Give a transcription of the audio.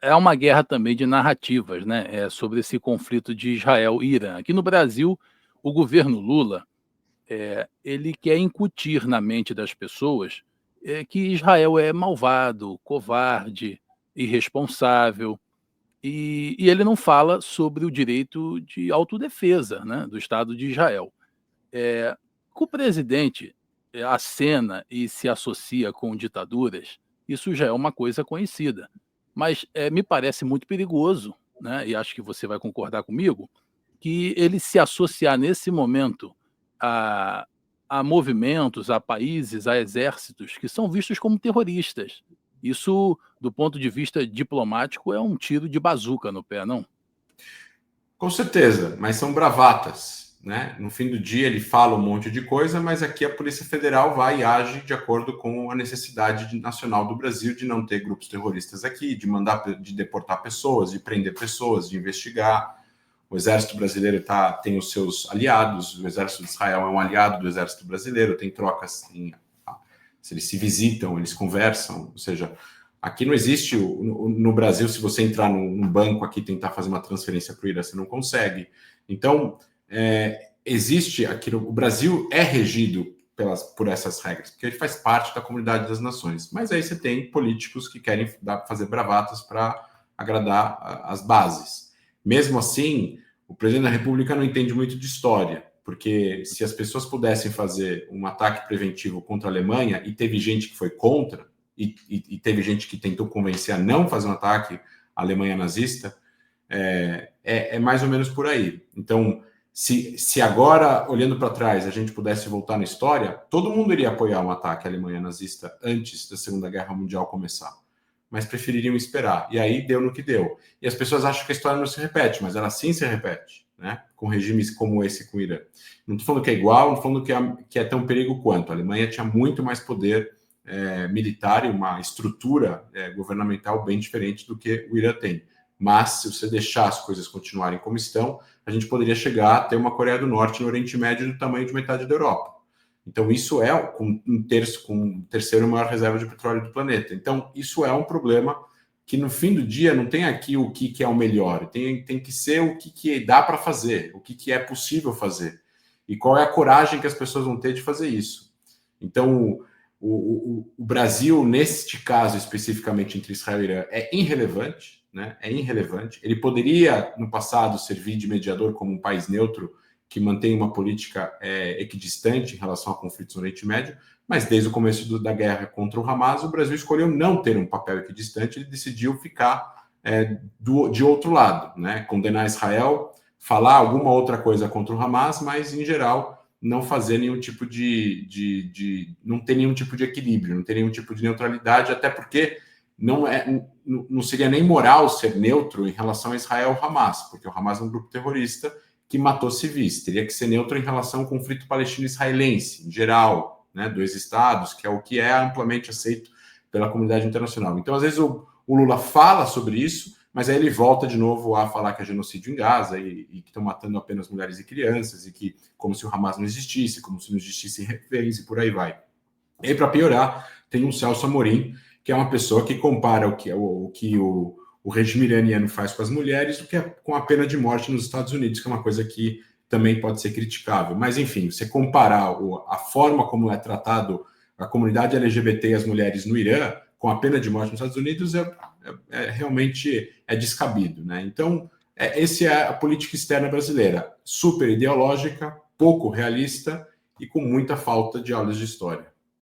é uma guerra também de narrativas, né, sobre esse conflito de Israel e Irã. Aqui no Brasil, o governo Lula, ele quer incutir na mente das pessoas, que Israel é malvado, covarde, irresponsável, e ele não fala sobre o direito de autodefesa, né, do Estado de Israel. Eh, que o presidente, acena e se associa com ditaduras, isso já é uma coisa conhecida. Mas, me parece muito perigoso, né, e acho que você vai concordar comigo, que ele se associar nesse momento a movimentos, a países, a exércitos que são vistos como terroristas. Isso, do ponto de vista diplomático, é um tiro de bazuca no pé, não? Com certeza, mas são bravatas, né? No fim do dia ele fala um monte de coisa, mas aqui a Polícia Federal vai e age de acordo com a necessidade nacional do Brasil de não ter grupos terroristas aqui, de mandar, de deportar pessoas, de prender pessoas, de investigar. O Exército Brasileiro tem os seus aliados, o Exército de Israel é um aliado do Exército Brasileiro, tem trocas, se eles se visitam, eles conversam, ou seja, aqui não existe, no Brasil, se você entrar num banco aqui e tentar fazer uma transferência para o Irã, você não consegue. Então, existe aqui, o Brasil é regido por essas regras, porque ele faz parte da comunidade das nações. Mas aí você tem políticos que querem fazer bravatas para agradar as bases. Mesmo assim, o presidente da República não entende muito de história, porque se as pessoas pudessem fazer um ataque preventivo contra a Alemanha, e teve gente que foi contra, e teve gente que tentou convencer a não fazer um ataque à Alemanha nazista, é mais ou menos por aí. Então, se agora, olhando para trás, a gente pudesse voltar na história, todo mundo iria apoiar um ataque à Alemanha nazista antes da Segunda Guerra Mundial começar. Mas prefeririam esperar. E aí deu no que deu. E as pessoas acham que a história não se repete, mas ela sim se repete, né? Com regimes como esse com o Irã. Não estou falando que é igual, não estou falando que é tão perigo quanto. A Alemanha tinha muito mais poder militar e uma estrutura governamental bem diferente do que o Irã tem. Mas, se você deixar as coisas continuarem como estão, a gente poderia chegar a ter uma Coreia do Norte no Oriente Médio do tamanho de metade da Europa. Então, isso é com o terceiro maior reserva de petróleo do planeta. Então, isso é um problema que, no fim do dia, não tem aqui o que é o melhor. Tem que ser o que dá para fazer, o que é possível fazer. E qual é a coragem que as pessoas vão ter de fazer isso. Então, o Brasil, neste caso especificamente entre Israel e Irã, é irrelevante, né? É irrelevante. Ele poderia, no passado, servir de mediador como um país neutro que mantém uma política equidistante em relação a conflitos no Oriente Médio, mas desde o começo da guerra contra o Hamas, o Brasil escolheu não ter um papel equidistante, ele decidiu ficar de outro lado, né? Condenar Israel, falar alguma outra coisa contra o Hamas, mas, em geral, não fazer nenhum tipo não ter nenhum tipo de equilíbrio, não ter nenhum tipo de neutralidade, até porque não seria nem moral ser neutro em relação a Israel ou Hamas, porque o Hamas é um grupo terrorista que matou civis. Teria que ser neutro em relação ao conflito palestino-israelense, em geral, né, dois estados, que é o que é amplamente aceito pela comunidade internacional. Então, às vezes, o Lula fala sobre isso, mas aí ele volta de novo a falar que é genocídio em Gaza e que estão matando apenas mulheres e crianças, e que como se o Hamas não existisse, como se não existisse reféns, e por aí vai. E para piorar, tem um Celso Amorim, que é uma pessoa que compara o que o regime iraniano faz com as mulheres do que com a pena de morte nos Estados Unidos, que é uma coisa que também pode ser criticável. Mas, enfim, você comparar a forma como é tratado a comunidade LGBT e as mulheres no Irã com a pena de morte nos Estados Unidos realmente descabido, né? Então, essa é a política externa brasileira, super ideológica, pouco realista e com muita falta de aulas de história.